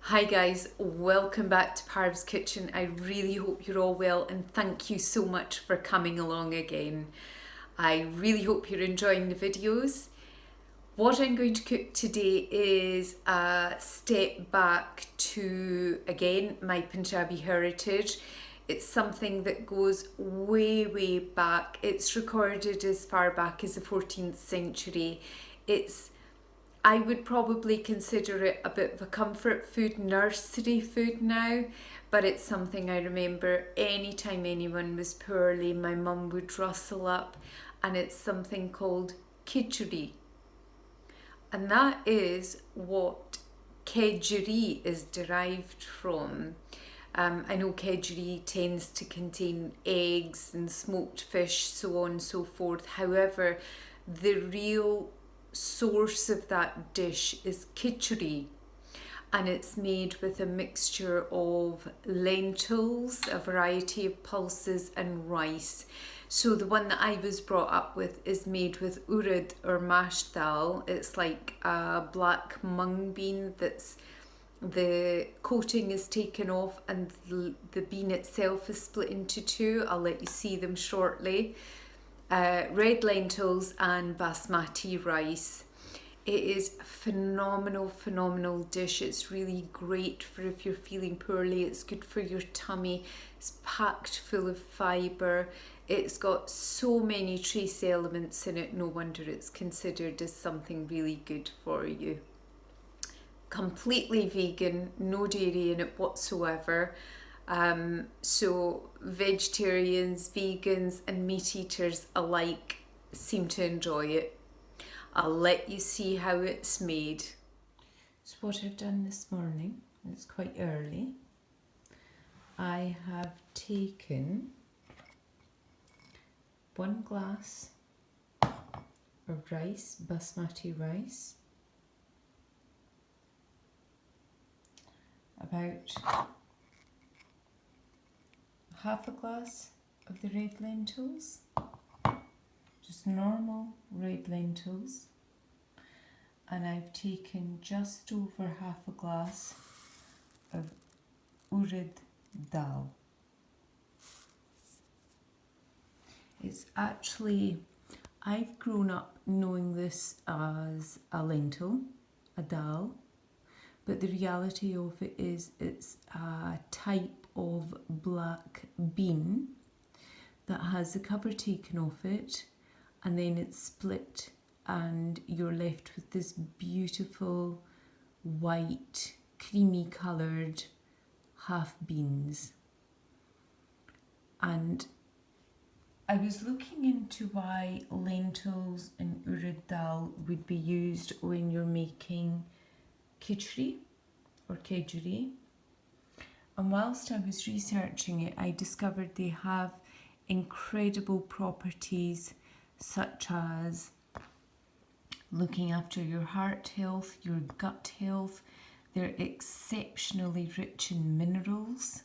Hi guys, welcome back to Parvs Kitchen. I really hope you're all well and thank you so much for coming along again. I really hope you're enjoying the videos. What I'm going to cook today is a step back to, again, my Punjabi heritage. It's something that goes way back. It's recorded as far back as the 14th century. I would probably consider it a bit of a comfort food, nursery food now, but it's something I remember anytime anyone was poorly, my mum would rustle up, and it's something called Kichri. And that is what Kedgeree is derived from. I know Kedgeree tends to contain eggs and smoked fish, so on and so forth. However, the real source of that dish is Kichri, and it's made with a mixture of lentils, a variety of pulses, and rice. So the one that I was brought up with is made with urad or mashed dal. It's like a black mung bean that's the coating is taken off and the bean itself is split into two. I'll let you see them shortly. Red lentils and basmati rice. It is a phenomenal dish. It's really great for if you're feeling poorly. It's good for your tummy. It's packed full of fibre. It's got so many trace elements in it. No wonder it's considered as something really good for you. Completely vegan, no dairy in it whatsoever. So vegetarians, vegans and meat eaters alike seem to enjoy it. I'll let you see how it's made. So what I've done this morning, it's quite early, I have taken 1 glass of rice, basmati rice, about half a glass of the red lentils, just normal red lentils, and I've taken just over half a glass of urad dal. It's actually, I've grown up knowing this as a lentil, a dal, but the reality of it is it's a type of black bean that has the cover taken off it, and then it's split and you're left with this beautiful white creamy coloured half beans. And I was looking into why lentils and urad dal would be used when you're making Kichri or Kedgeree. And whilst I was researching it, I discovered they have incredible properties such as looking after your heart health, your gut health. They're exceptionally rich in minerals.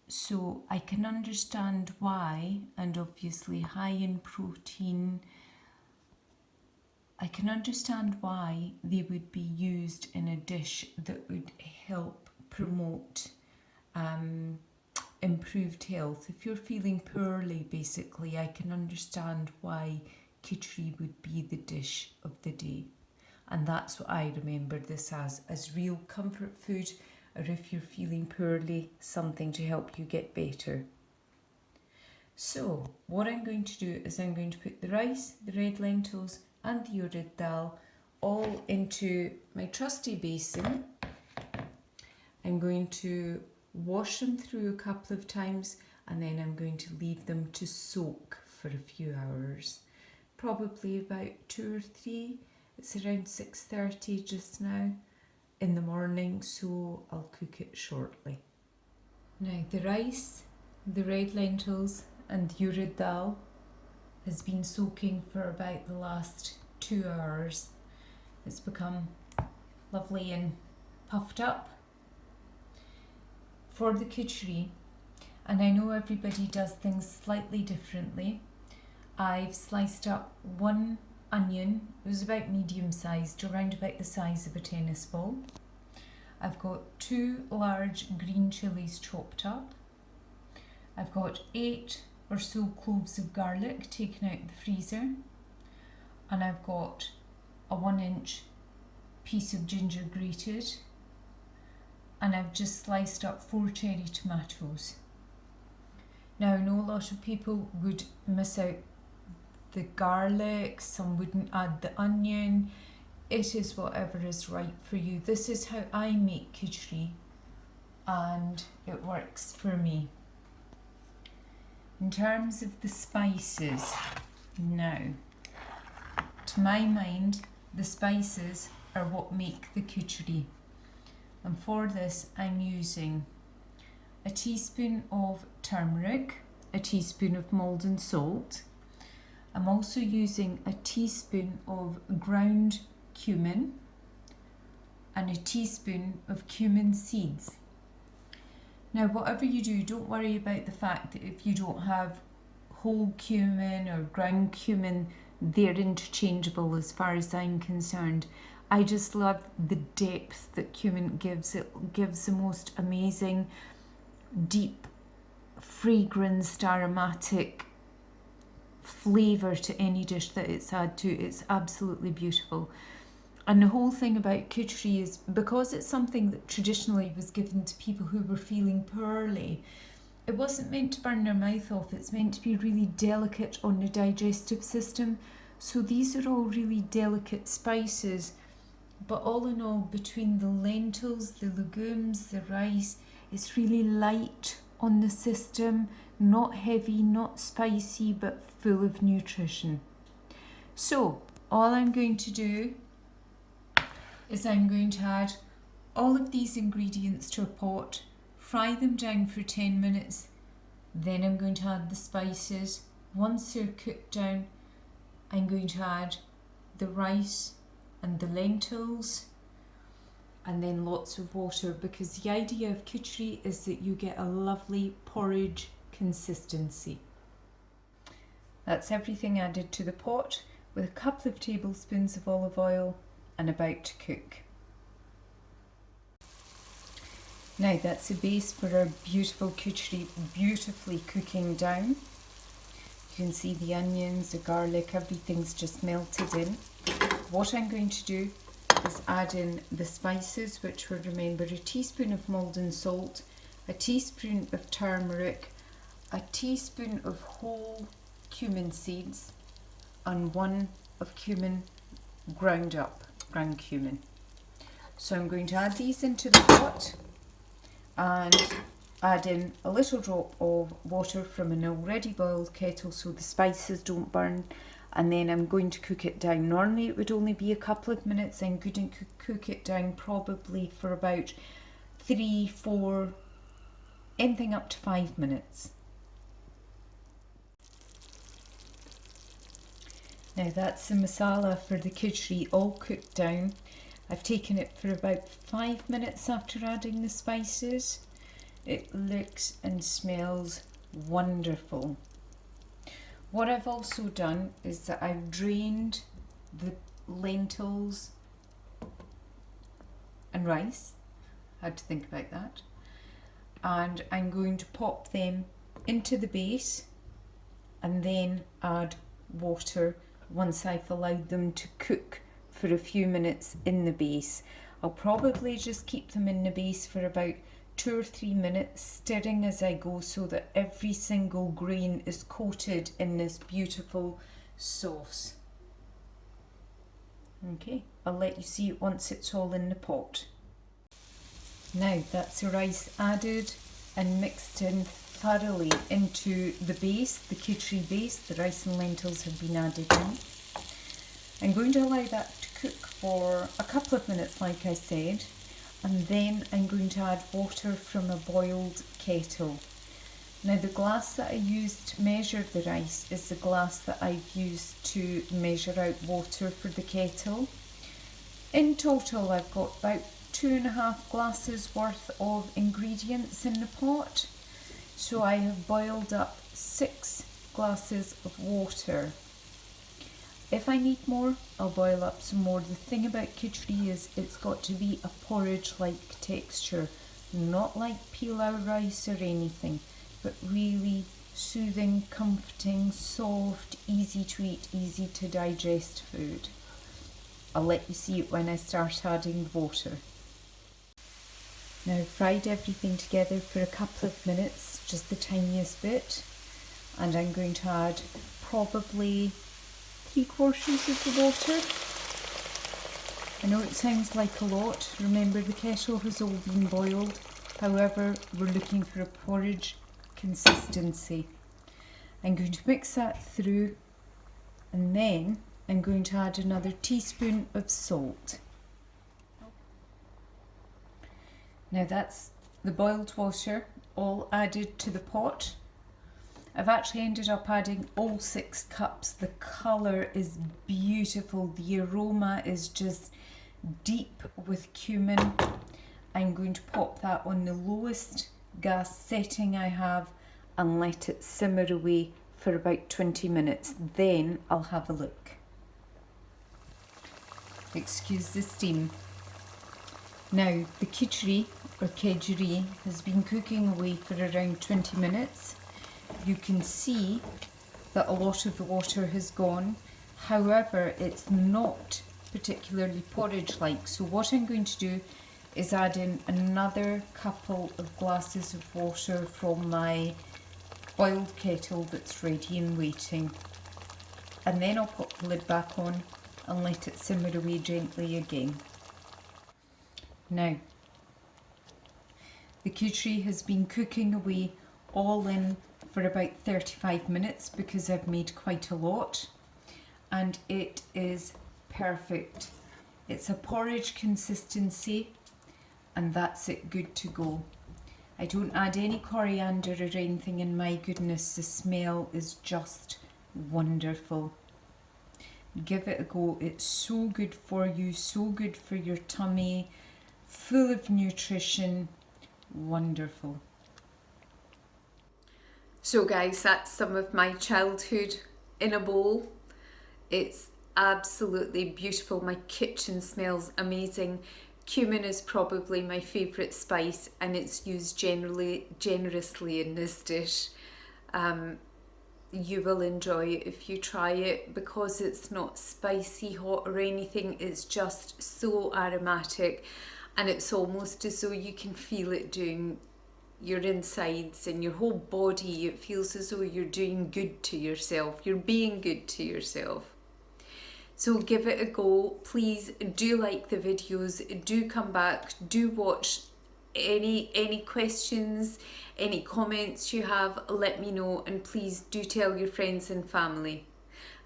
So I can understand why, and obviously high in protein. I can understand why they would be used in a dish that would help promote improved health. If you're feeling poorly, basically, I can understand why Kichri would be the dish of the day. And that's what I remember this as real comfort food, or if you're feeling poorly, something to help you get better. So what I'm going to do is I'm going to put the rice, the red lentils and the urad dal all into my trusty basin. I'm going to wash them through a couple of times, and then I'm going to leave them to soak for a few hours, probably about 2 or 3. It's around 6:30 just now in the morning, so I'll cook it shortly. Now the rice, the red lentils and the urad dal has been soaking for about the last 2 hours. It's become lovely and puffed up. For the Kichri, and I know everybody does things slightly differently, I've sliced up 1 onion. It was about medium sized, around about the size of a tennis ball. I've got 2 large green chilies chopped up. I've got 8 or so cloves of garlic taken out of the freezer. And I've got a 1-inch piece of ginger grated. And I've just sliced up 4 cherry tomatoes. Now I know a lot of people would miss out the garlic, some wouldn't add the onion. It is whatever is right for you. This is how I make kichri and it works for me. In terms of the spices, now, to my mind, the spices are what make the kichri. And for this I'm using a teaspoon of turmeric, a teaspoon of Maldon salt. I'm also using a teaspoon of ground cumin and a teaspoon of cumin seeds. Now whatever you do, don't worry about the fact that if you don't have whole cumin or ground cumin, they're interchangeable as far as I'm concerned. I just love the depth that cumin gives. It gives the most amazing, deep, fragranced, aromatic flavour to any dish that it's added to. It's absolutely beautiful. And the whole thing about kichri is because it's something that traditionally was given to people who were feeling poorly, it wasn't meant to burn their mouth off. It's meant to be really delicate on the digestive system. So these are all really delicate spices. But all in all, between the lentils, the legumes, the rice, it's really light on the system, not heavy, not spicy, but full of nutrition. So all I'm going to do is I'm going to add all of these ingredients to a pot, fry them down for 10 minutes, then I'm going to add the spices. Once they're cooked down, I'm going to add the rice and the lentils, and then lots of water, because the idea of kichri is that you get a lovely porridge consistency. That's everything added to the pot with a couple of tablespoons of olive oil and about to cook. Now that's the base for our beautiful kichri, beautifully cooking down. You can see the onions, the garlic, everything's just melted in. What I'm going to do is add in the spices, which were, remember, a teaspoon of Maldon salt, a teaspoon of turmeric, a teaspoon of whole cumin seeds, and 1 of cumin ground up, ground cumin. So I'm going to add these into the pot and add in a little drop of water from an already boiled kettle so the spices don't burn. And then I'm going to cook it down. Normally it would only be a couple of minutes. I'm going to cook it down probably for about 3, 4, anything up to 5 minutes. Now that's the masala for the kichri all cooked down. I've taken it for about 5 minutes after adding the spices. It looks and smells wonderful. What I've also done is that I've drained the lentils and rice. I had to think about that. And I'm going to pop them into the base and then add water once I've allowed them to cook for a few minutes in the base. I'll probably just keep them in the base for about 2 or 3 minutes, stirring as I go so that every single grain is coated in this beautiful sauce. Okay, I'll let you see it once it's all in the pot. Now that's the rice added and mixed in thoroughly into the base, the kichri base. The rice and lentils have been added in. I'm going to allow that to cook for a couple of minutes, like I said. And then I'm going to add water from a boiled kettle. Now the glass that I used to measure the rice is the glass that I've used to measure out water for the kettle. In total I've got about 2.5 glasses worth of ingredients in the pot. So I have boiled up 6 glasses of water. If I need more, I'll boil up some more. The thing about Kichri is it's got to be a porridge-like texture, not like pilau rice or anything, but really soothing, comforting, soft, easy to eat, easy to digest food. I'll let you see it when I start adding water. Now I've fried everything together for a couple of minutes, just the tiniest bit, and I'm going to add probably 3/4 of the water. I know it sounds like a lot. Remember, the kettle has all been boiled. However, we're looking for a porridge consistency. I'm going to mix that through, and then I'm going to add another teaspoon of salt. Now that's the boiled water all added to the pot. I've actually ended up adding all 6 cups. The colour is beautiful. The aroma is just deep with cumin. I'm going to pop that on the lowest gas setting I have and let it simmer away for about 20 minutes. Then I'll have a look. Excuse the steam. Now the Kichri or Kedgeree has been cooking away for around 20 minutes. You can see that a lot of the water has gone. However, it's not particularly porridge-like. So what I'm going to do is add in another couple of glasses of water from my boiled kettle that's ready and waiting. And then I'll pop the lid back on and let it simmer away gently again. Now, the Kichri has been cooking away all in for about 35 minutes because I've made quite a lot, and it is perfect. It's a porridge consistency, and that's it, good to go. I don't add any coriander or anything, and my goodness, the smell is just wonderful. Give it a go. It's so good for you, so good for your tummy, full of nutrition, wonderful. So guys, that's some of my childhood in a bowl. It's absolutely beautiful. My kitchen smells amazing. Cumin is probably my favourite spice, and it's used generously in this dish. You will enjoy it if you try it, because it's not spicy, hot or anything. It's just so aromatic, and it's almost as though you can feel it doing your insides and your whole body. It feels as though you're doing good to yourself. You're being good to yourself. So give it a go. Please do like the videos. Do come back. Do watch. Any questions, any comments you have, let me know, and please do tell your friends and family.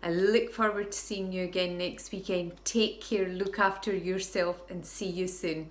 I look forward to seeing you again next weekend. Take care, look after yourself, and see you soon.